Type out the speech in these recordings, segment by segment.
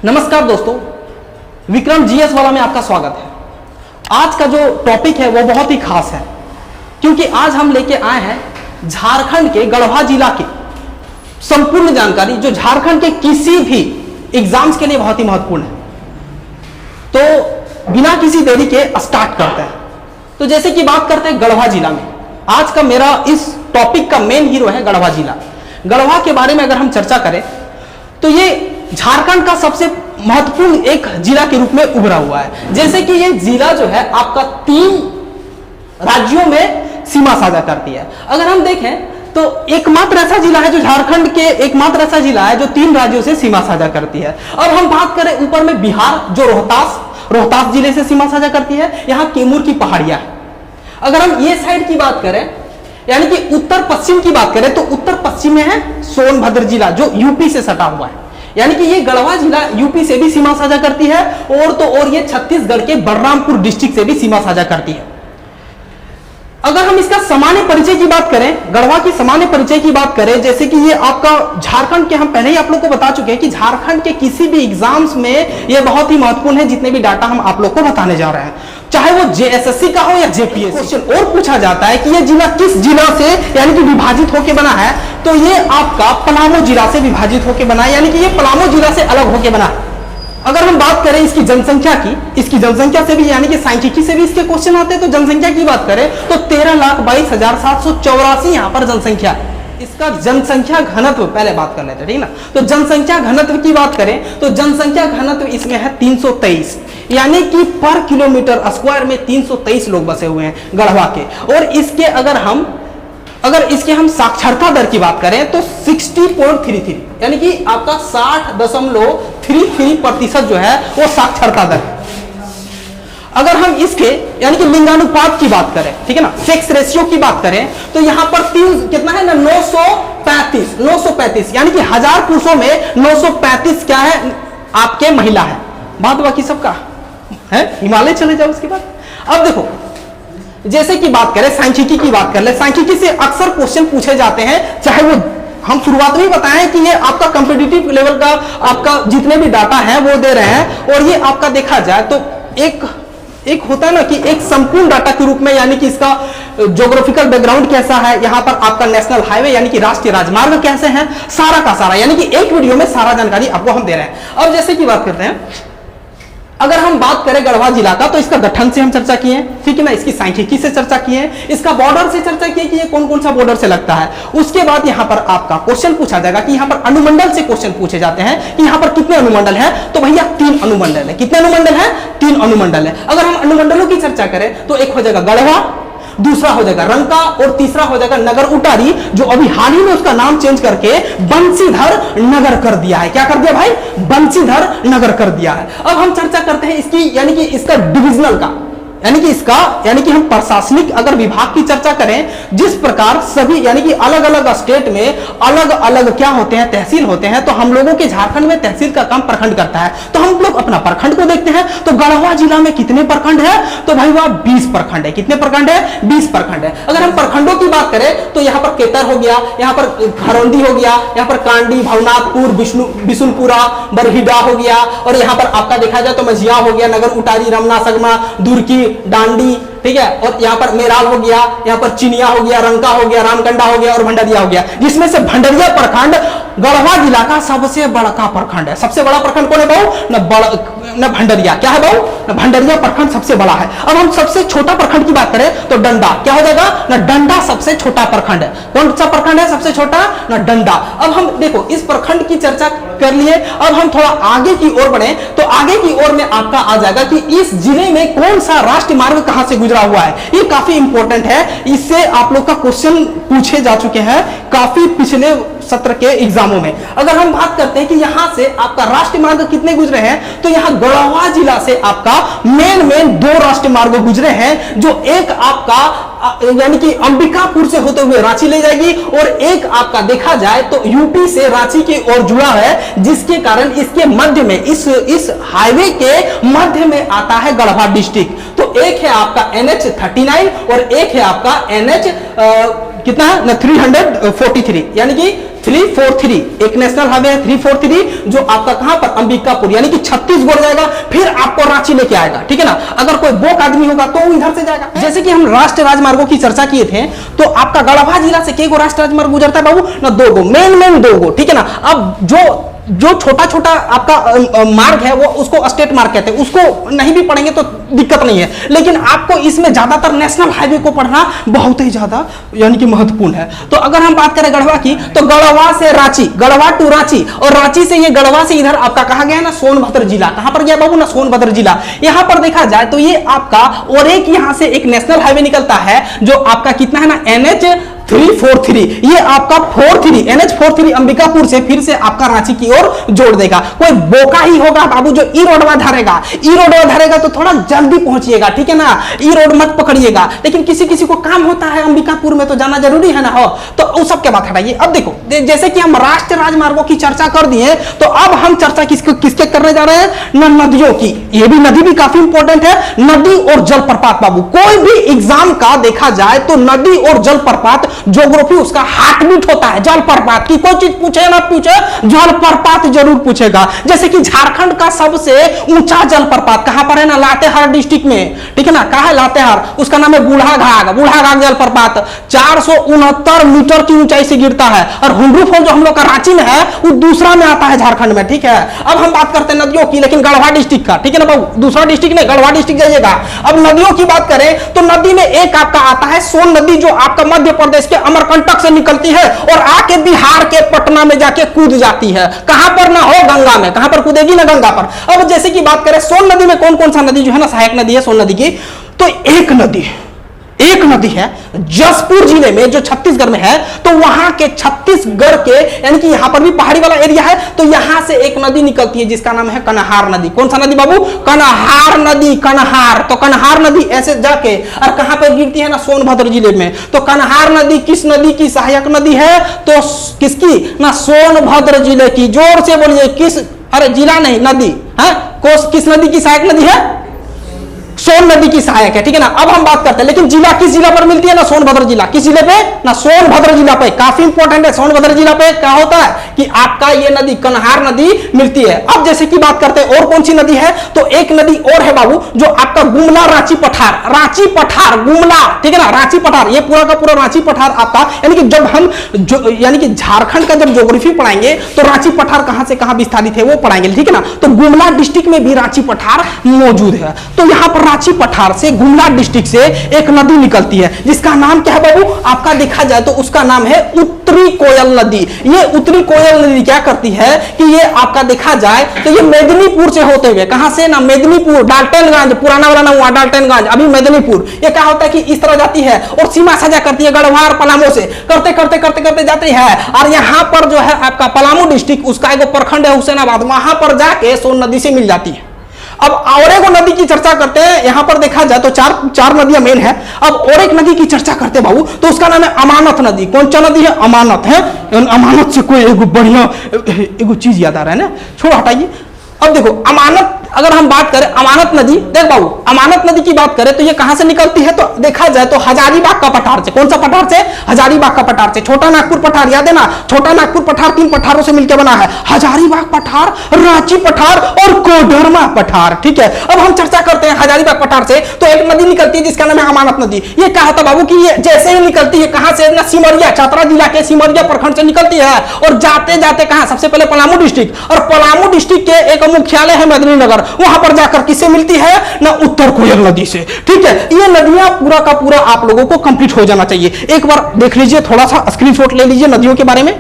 नमस्कार दोस्तों, विक्रम जीएस वाला में आपका स्वागत है। आज का जो टॉपिक है वो बहुत ही खास है, क्योंकि आज हम लेके आए हैं झारखंड के गढ़वा जिला की संपूर्ण जानकारी, जो झारखंड के किसी भी एग्जाम्स के लिए बहुत ही महत्वपूर्ण है। तो बिना किसी देरी के स्टार्ट करते हैं। तो जैसे कि बात करते हैं गढ़वा जिला में, आज का मेरा इस टॉपिक का मेन हीरो है गढ़वा जिला। गढ़वा के बारे में अगर हम चर्चा करें तो ये झारखंड का सबसे महत्वपूर्ण एक जिला के रूप में उभरा हुआ है। जैसे कि ये जिला जो है आपका 3 राज्यों में सीमा साझा करती है। अगर हम देखें तो एकमात्र ऐसा जिला है जो झारखंड के एकमात्र ऐसा जिला है जो 3 राज्यों से सीमा साझा करती है। अब हम बात करें ऊपर में बिहार, जो रोहतास जिले से सीमा साझा करती है। यहाँ कैमूर की पहाड़ियां है। अगर हम ये साइड की बात करें, यानी कि उत्तर पश्चिम की बात करें, तो उत्तर पश्चिम में है सोनभद्र जिला, जो यूपी से सटा हुआ है। यानी कि ये गढ़वा जिला यूपी से भी सीमा साझा करती है, और तो और ये छत्तीसगढ़ के बलरामपुर डिस्ट्रिक्ट से भी सीमा साझा करती है। अगर हम इसका सामान्य परिचय की बात करें, गढ़वा की सामान्य परिचय की बात करें, जैसे कि ये आपका झारखंड के, हम पहले ही आप लोग को बता चुके हैं कि झारखंड के किसी भी एग्जाम्स में ये बहुत ही महत्वपूर्ण है। जितने भी डाटा हम आप लोग को बताने जा रहे हैं, चाहे वो जेएसएससी का हो या जेपीएससी। क्वेश्चन और पूछा जाता है कि ये जिला किस जिला से यानी कि विभाजित होकर बना है, तो ये आपका पलामू जिला से विभाजित होकर बना है, यानी कि ये पलामू जिला से अलग होकर बना है। अगर हम बात करें इसकी जनसंख्या की, इसकी जनसंख्या से भी यानी कि सांख्यिकी से भी इसके क्वेश्चन आते हैं, तो जनसंख्या की बात करें तो 13,22,784 यहां पर जनसंख्या है। इसका जनसंख्या घनत्व पहले बात कर लेते हैं, ठीक ना। तो जनसंख्या घनत्व की बात करें तो जनसंख्या घनत्व इसमें है 323, यानी कि पर किलोमीटर स्क्वायर में 323 लोग बसे हुए हैं गढ़वा के। और इसके अगर इसके हम साक्षरता दर की बात करें तो 60.33, यानी कि आपका 60.33% जो है वो साक्षरता दर। अगर हम इसके यानी कि लिंगानुपात की बात करें, ठीक है ना, सेक्स रेशियो की बात करें, तो यहां पर कितना है ना, 935, यानी कि 1000 पुरुषों में 935 क्या है, आपके महिला है। बात बाकी सबका है, हिमालय चले जाओ उसके बाद। अब देखो, जैसे कि बात करें सांख्यिकी की बात कर ले, सांख्यिकी से अक्सर क्वेश्चन पूछे जाते हैं, चाहे वो हम शुरुआत में ही बताएं कि ये आपका कॉम्पिटिटिव लेवल का आपका जितने भी डाटा है वो दे रहे हैं। और ये आपका देखा जाए तो एक होता है ना कि एक संपूर्ण डाटा के रूप में, यानी कि इसका ज्योग्राफिकल बैकग्राउंड कैसा है, यहाँ पर आपका नेशनल हाईवे यानी कि राष्ट्रीय राजमार्ग कैसे हैं, सारा का सारा, यानी कि एक वीडियो में सारा जानकारी आपको हम दे रहे हैं। अब जैसे कि बात करते हैं, अगर हम बात करें गढ़वा जिला का, तो इसका गठन से हम चर्चा किए, ठीक है ना, इसकी सांख्यिकी से चर्चा किए, इसका बॉर्डर से चर्चा किए कि ये कौन कौन सा बॉर्डर से लगता है। उसके बाद यहाँ पर आपका क्वेश्चन पूछा जाएगा कि यहाँ पर अनुमंडल से क्वेश्चन पूछे जाते हैं कि यहाँ पर कितने अनुमंडल है, तो भैया 3 अनुमंडल है। कितने अनुमंडल है? 3 अनुमंडल है। अगर हम अनुमंडलों की चर्चा करें तो एक हो जाएगा गढ़वा, दूसरा हो जाएगा रंका, और तीसरा हो जाएगा नगर उटारी, जो अभी हाल ही में उसका नाम चेंज करके बंसीधर नगर कर दिया है। क्या कर दिया भाई? बंसीधर नगर कर दिया है। अब हम चर्चा करते हैं इसकी यानी कि इसका डिविजनल का, यानी कि हम प्रशासनिक अगर विभाग की चर्चा करें, जिस प्रकार सभी यानी कि अलग अलग स्टेट में अलग अलग क्या होते हैं, तहसील होते हैं, तो हम लोगों के झारखंड में तहसील का काम प्रखंड करता है। तो हम लोग अपना प्रखंड को देखते हैं, तो गढ़वा जिला में कितने प्रखंड है, तो भाई वह 20 प्रखंड है। कितने प्रखंड है? 20 प्रखंड है। अगर हम प्रखंडों की बात करें तो यहाँ पर केतर हो गया, यहाँ पर घरौंदी हो गया, यहाँ पर कांडी, भवनाथपुर, बिशुनपुरा, बरहीडा हो गया, और यहाँ पर आपका देखा जाए तो मझिया हो गया, नगर उटारी, रमना सगमा, दुर्की, डांडी, ठीक है, और यहाँ पर मेराल हो गया, यहाँ पर चिनिया हो गया, रंका हो गया, रामकंडा हो गया और भंडरिया हो गया, जिसमें से भंडरिया प्रखंड गढ़वा जिला का सबसे बड़ा प्रखंड है। सबसे बड़ा प्रखंड कौन है बहु? न भंडरिया। क्या है बहु? न भंडरिया प्रखंड सबसे बड़ा है। अब हम सबसे छोटा प्रखंड की बात करें तो डंडा। क्या हो जाएगा? न डंडा सबसे छोटा प्रखंड है। कौन सा प्रखंड है सबसे छोटा? न डंडा। अब हम देखो इस प्रखंड की चर्चा कर लिए, अब हम थोड़ा आगे की ओर बढ़े, तो आगे की ओर में आपका आ जाएगा कि इस जिले में कौन सा राष्ट्रीय मार्ग कहां से गुजरा हुआ है। ये काफी इंपॉर्टेंट है, इससे आप लोग का क्वेश्चन पूछे जा चुके हैं काफी पिछले सत्र के एग्जामों में। अगर हम बात करते हैं कि यहां से आपका राष्ट्रीय मार्ग कितने गुजरे हैं, तो यहां गढ़वा जिला से आपका मेन 2 राष्ट्रीय मार्ग गुजरे हैं, जो एक आपका यानी कि अंबिकापुर से होते हुए रांची ले जाएगी, और एक आपका देखा जाए तो यूपी से रांची की ओर जुड़ा है, जिसके कारण इसके मध्य में इस हाईवे के मध्य में आता है गढ़वा डिस्ट्रिक्ट। तो एक है आपका NH39 और एक है आपका NH कितना है ना 343, यानी कि 343, एक नेशनल हाईवे है 343 जो आपका कहां पर अंबिकापुर यानी कि छत्तीसगढ़ जाएगा, फिर आपको रांची लेके आएगा, ठीक है ना। अगर कोई बोक आदमी होगा तो वो इधर से जाएगा। जैसे कि हम राष्ट्रीय राजमार्गों की चर्चा किए थे, तो आपका गढ़वा जिला से केगो राष्ट्रीय राजमार्ग गुजरता है बाबू ना, 2 गो, मेन 2 गो, ठीक है ना। अब जो छोटा छोटा आपका मार्ग है वो उसको स्टेट मार्ग कहते हैं, उसको नहीं भी पढ़ेंगे तो दिक्कत नहीं है, लेकिन आपको इसमें ज्यादातर नेशनल हाईवे को पढ़ना बहुत ही ज्यादा यानी कि महत्वपूर्ण है। तो अगर हम बात करें गढ़वा की, तो गढ़वा से रांची, गढ़वा टू रांची, और रांची से ये गढ़वा से इधर आपका कहा गया ना सोनभद्र जिला, कहां पर गया बाबू ना सोनभद्र जिला। यहां पर देखा जाए तो ये आपका और एक यहां से एक नेशनल हाईवे निकलता है जो आपका कितना है ना NH 343, ये आपका 43 NH 43 अंबिकापुर से फिर से आपका रांची की ओर जोड़ देगा। कोई बोका ही होगा बाबू जो ई रोडवा धरेगा, ई रोडवा धरेगा तो थोड़ा जल्दी पहुंचिएगा, ठीक है ना, ई रोड मत पकड़िएगा। लेकिन किसी किसी को काम होता है अंबिकापुर में तो जाना जरूरी है ना, हो तो उस सब के बात हटाइए। अब देखो जैसे कि हम राष्ट्रीय राजमार्गों की चर्चा कर दिए, तो अब हम चर्चा किसके करने जा रहे हैं ना, नदियों की। ये भी नदी भी काफी इंपॉर्टेंट है, नदी और जलप्रपात बाबू। कोई भी एग्जाम का देखा जाए तो नदी और जलप्रपात ज्योग्राफी उसका हार्ट बीट होता है। जलप्रपात की कोई चीज पूछे ना पूछे, जलप्रपात जरूर पूछेगा। जैसे कि झारखंड का सबसे ऊंचा जलप्रपात कहां पर है ना, लातेहार डिस्ट्रिक्ट में, ठीक है ना। कहां है लातेहार, उसका नाम है बूढ़ाघाघ। बूढ़ाघाघ जलप्रपात 469 मीटर की ऊंचाई से गिरता है, और हुंडरू फॉल जो हम लोग का रांची में है वो दूसरा में आता है झारखंड में, ठीक है। अब हम बात करते हैं नदियों की, लेकिन गढ़वा डिस्ट्रिक्ट का, ठीक है ना बाबू, दूसरा डिस्ट्रिक्ट नहीं, गढ़वा डिस्ट्रिक्ट जाइएगा। अब नदियों की बात करें तो नदी में एक आपका आता है सोन नदी, जो आपका मध्य प्रदेश के अमरकंटक से निकलती है और आके बिहार के पटना में जाके कूद जाती है। कहां पर ना हो, गंगा में। कहां पर कूदेगी ना, गंगा पर। अब जैसे कि बात करें सोन नदी में कौन कौन सा नदी जो है ना सहायक नदी है सोन नदी की, तो एक नदी है जसपुर जिले में जो छत्तीसगढ़ में है, तो वहां के छत्तीसगढ़ के यानी कि यहां पर भी पहाड़ी वाला एरिया है, तो यहां से एक नदी निकलती है जिसका नाम है कन्हार नदी। कौन सा नदी बाबू, कन्हार नदी, कन्हार। तो कन्हार नदी ऐसे जाके और कहां पर गिरती है ना, सोनभद्र जिले में। तो कन्हार नदी किस नदी की सहायक नदी है, तो किसकी ना, सोनभद्र जिले की। जोर से बोलिए, किस, अरे जिला नहीं नदी है, किस नदी की सहायक नदी है, सोन नदी की सहायक है, ठीक है ना। अब हम बात करते हैं, लेकिन जिला किस जिला पर मिलती है ना, सोनभद्र जिला। किस जिले पे ना, सोनभद्र जिला पे। काफी इंपॉर्टेंट है, सोनभद्र जिला पे क्या होता है कि आपका ये नदी कन्हार नदी मिलती है। अब जैसे कि बात करते हैं और कौन सी नदी है, तो एक नदी और है बाबू जो आपका गुमला रांची पठार, रांची पठार गुमला, ठीक है ना, रांची पठार। ये पूरा का पूरा रांची पठार आपका, यानी कि जब हम यानी कि झारखंड का जब ज्योग्राफी पढ़ाएंगे तो रांची पठार कहां से कहां विस्तारित है वो पढ़ाएंगे, ठीक है ना। तो गुमला डिस्ट्रिक्ट में भी रांची पठार मौजूद है। तो यहां पर रांची पठार से, गुमला डिस्ट्रिक्ट से एक नदी निकलती है जिसका नाम क्या है बाबू, आपका देखा जाए तो उसका नाम है उत्तरी कोयल नदी। ये उत्तरी कोयल नदी क्या करती है कि ये आपका देखा जाए तो ये मेदिनीपुर से होते हुए, कहां से ना, मेदिनीपुर, डाल्टनगंज, पुराना वाला ना हुआ डाल्टनगंज, अभी मेदिनीपुर। ये क्या होता है कि इस तरह जाती है और सीमा साझा करती है गढ़वार पलामू से, करते करते करते करते जाती है। और यहां पर जो है आपका पलामू डिस्ट्रिक्ट, उसका एक प्रखंड है हुसैनाबाद, वहां पर जाके सोन नदी से मिल जाती है। अब और एक नदी की चर्चा करते हैं, यहां पर देखा जाए तो चार नदियां मेन है। अब और एक नदी की चर्चा करते हैं बाबू, तो उसका नाम है अमानत नदी। कौन सा नदी है, अमानत है। अमानत से कोई एक बढ़िया एक चीज याद आ रहा है ना, छोड़ो हटाइए। अब देखो अमानत, अगर हम बात करें अमानत नदी, देख बाबू अमानत नदी की बात करें तो ये कहां से निकलती है, तो देखा जाए तो हजारीबाग का पठार से। कौन सा पठार से, हजारीबाग का पठार से। छोटा नागपुर पठार याद है ना, छोटा नागपुर पठार 3 पठारों से मिलकर बना है, हजारीबाग पठार, रांची पठार और कोडरमा पठार, ठीक है। अब हम चर्चा करते हैं हजारीबाग पठार से, तो एक नदी निकलती है जिसका नाम है अमानत नदी। ये क्या होता बाबू कि ये जैसे ही निकलती है कहां से ना, सिमरिया, चतरा जिला के सिमरिया प्रखंड से निकलती है और जाते जाते कहां, सबसे पहले पलामू डिस्ट्रिक्ट, और पलामू डिस्ट्रिक्ट के एक मुख्यालय है मेदिनीनगर, वहां पर जाकर किससे मिलती है ना, उत्तर कोयल नदी से, ठीक है। ये नदियां पूरा का पूरा आप लोगों को कंप्लीट हो जाना चाहिए। एक बार देख लीजिए, थोड़ा सा स्क्रीनशॉट ले लीजिए नदियों के बारे में।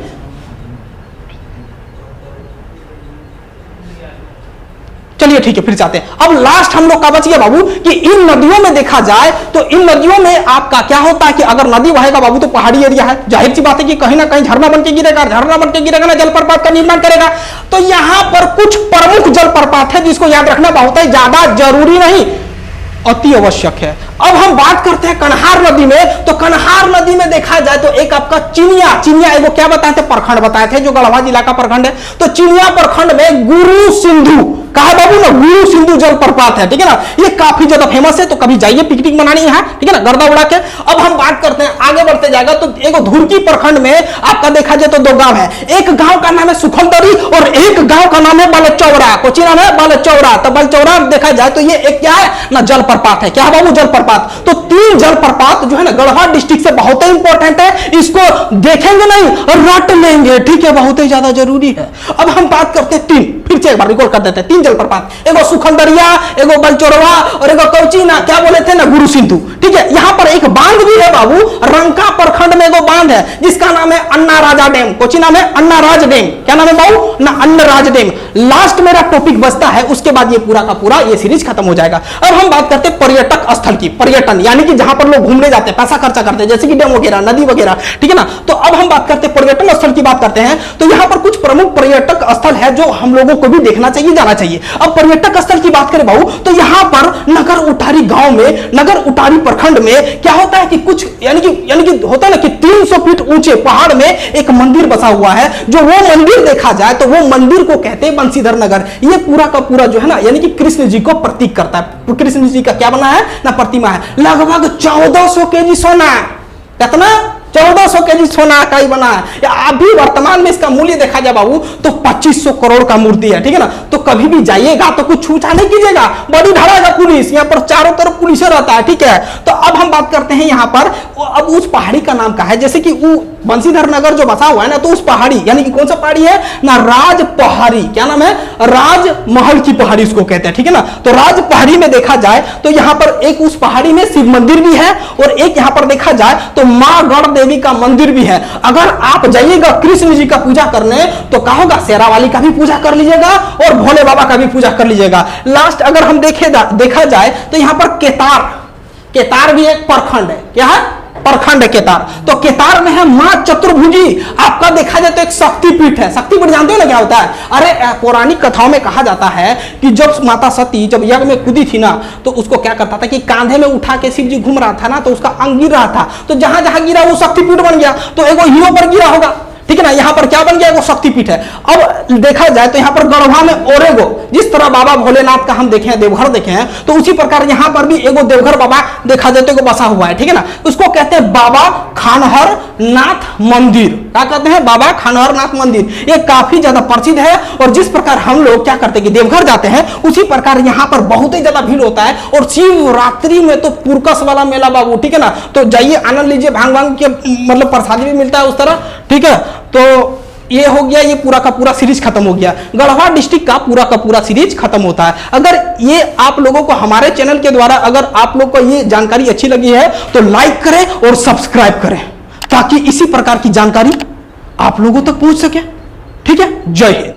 चलिए ठीक है, फिर चाहते हैं। अब लास्ट हम लोग का बच गया बाबू कि इन नदियों में देखा जाए तो इन नदियों में आपका क्या होता है कि अगर नदी बहेगा बाबू तो पहाड़ी एरिया है, जाहिर सी बात है कि कहीं ना कहीं झरना बन के गिरेगा, झरना बन के गिरेगा ना, जलप्रपात का निर्माण करेगा। तो यहां पर कुछ प्रमुख जलप्रपात है जिसको याद रखना बहुत ही ज्यादा जरूरी नहीं, अति आवश्यक है। अब हम बात करते हैं कन्हार नदी में। तो कन्हार नदी में देखा जाए तो एक आपका चिनिया एगो क्या बताए थे, प्रखंड बताए थे, जो गढ़वा जिला का प्रखंड है। तो चिनिया प्रखंड में गुरु सिंधु, कहा बाबू ना, गुरु सिंधु जलप्रपात है, ठीक है ना। ये काफी ज्यादा फेमस है, तो कभी जाइए पिकनिक मनानी है, ठीक है ना, गर्दा उड़ा के। अब हम बात करते हैं, आगे बढ़ते जाएगा तो एगो धुरकी प्रखंड में आपका देखा जाए तो दो गांव है। एक गांव का नाम है सुखलदरी और एक गांव का नाम है बलचौरा। कोची नाम है, बलचौरा। तो बलचौरा देखा जाए तो ये एक क्या है ना, जलप्रपात है। क्या है बाबू, जलप्रपात। तो 3 जलप्रपात जो है ना गढ़वा डिस्ट्रिक्ट से बहुत ही इंपॉर्टेंट है, इसको देखेंगे नहीं और रट लेंगे, ठीक है, बहुत ही ज्यादा जरूरी है। अब हम बात करते हैं 3, फिर से एक बार रिकॉर्ड कर देते हैं, 3 जलप्रपात, एगो सुखलदरिया, एगो बलचौरवा और एगो कौची ना, क्या बोले थे ना, गुरु सिंधु, ठीक है। यहां पर एक बांध भी है बाबू, रंका प्रखंड में एगो बांध है जिसका नाम है अन्ना राजा डैम। कोची नाम है, अन्ना राज डैम। क्या नाम है बाबू ना, अन्ना राज डैम। लास्ट मेरा टॉपिक बचता है, उसके बाद ये पूरा का पूरा ये सीरीज खत्म हो जाएगा। अब हम बात करते हैं पर्यटक स्थल की, पर्यटन यानी कि जहां पर लोग घूमने जाते हैं, पैसा खर्चा करते हैं, जैसे कि डैम वगैरह, नदी वगैरह, ठीक है ना। तो अब हम बात करते हैं पर्यटन स्थल की बात करते हैं। तो यहां पर कुछ प्रमुख पर्यटक स्थल है जो हम लोगों को भी देखना चाहिए, जाना चाहिए। अब पर्यटक स्थल की बात करें बाबू, तो यहां पर नगर उटारी गांव में, नगर उटारी प्रखंड में क्या होता है कि कुछ यानी कि होता है ना कि 300 फीट ऊंचे पहाड़ में एक मंदिर बसा हुआ है। जो वो मंदिर देखा जाए तो वो मंदिर को कहते हैं बंशीधर नगर। ये पूरा का पूरा जो है ना यानी कि कृष्ण जी को प्रतीक करता है। कृष्ण जी का क्या बना है ना, प्रतिमा है। लगभग 1400 केजी सोना, कितना 1400 केजी सोना का ही बना है। अभी वर्तमान में इसका मूल्य देखा जाए बाबू तो 2500 करोड़ का मूर्ति है, ठीक है ना। तो कभी भी जाइएगा तो कुछ छूछा नहीं कीजिएगा, बड़ी धड़ागा पुलिस, यहाँ पर चारों तरफ पुलिस रहता है, ठीक है। तो अब हम बात करते हैं यहाँ पर, अब उस पहाड़ी का नाम क्या है, जैसे कि वो बंशीधर नगर जो बसा हुआ है ना, तो उस पहाड़ी यानी कि कौन सा पहाड़ी है ना, राज पहाड़ी। क्या नाम है, राजमहल की पहाड़ी उसको कहते हैं, ठीक है ना। तो राज पहाड़ी में देखा जाए तो यहाँ पर एक उस पहाड़ी में शिव मंदिर भी है और एक यहाँ पर देखा जाए तो मां गढ़ देवी का मंदिर भी है। अगर आप जाइएगा कृष्ण जी का पूजा करने तो क्या होगा, शेरावाली का भी पूजा कर लीजिएगा और भोले बाबा का भी पूजा कर लीजिएगा। लास्ट अगर हम देखा जाए तो यहाँ पर केतार भी एक प्रखंड है। क्या है, प्रखंड है केतार। तो केतार में है मां चतुर्भुजी। आपका देखा जाए तो एक शक्तिपीठ है। शक्तिपीठ जानते हो ना क्या होता है, अरे पौराणिक कथाओं में कहा जाता है कि जब माता सती जब यज्ञ में कूदी थी ना, तो उसको क्या करता था कि कांधे में उठा के शिव जी घूम रहा था ना, तो उसका अंग गिर रहा था, तो जहां जहां गिरा वो शक्तिपीठ बन गया। तो एगो हीरो पर गिरा होगा, ठीक है ना, यहाँ पर क्या बन गया, वो शक्तिपीठ है। अब देखा जाए तो यहाँ पर गढ़वा में और एगो, जिस तरह बाबा भोलेनाथ का हम देखे हैं, देवघर देखे हैं, तो उसी प्रकार यहाँ पर भी एगो देवघर बाबा देखा जाए तो बसा हुआ है, ठीक है ना। उसको कहते हैं बाबा खानहर नाथ मंदिर। क्या कहते हैं, बाबा खानहर नाथ मंदिर। ये काफी ज्यादा प्रसिद्ध है और जिस प्रकार हम लोग क्या करते हैं कि देवघर जाते हैं, उसी प्रकार यहाँ पर बहुत ही ज्यादा भीड़ होता है। और शिवरात्रि में तो पुरकस वाला मेला बाबू, ठीक है ना। तो जाइए आनंद लीजिए, भांग के मतलब प्रसादी भी मिलता है उस तरह, ठीक है। तो ये हो गया, ये पूरा का पूरा सीरीज खत्म हो गया। गढ़वा डिस्ट्रिक्ट का पूरा सीरीज खत्म होता है। अगर ये आप लोगों को हमारे चैनल के द्वारा अगर आप लोग को ये जानकारी अच्छी लगी है तो लाइक करें और सब्सक्राइब करें, ताकि इसी प्रकार की जानकारी आप लोगों तक पहुंच सके, ठीक है। जय हिंद।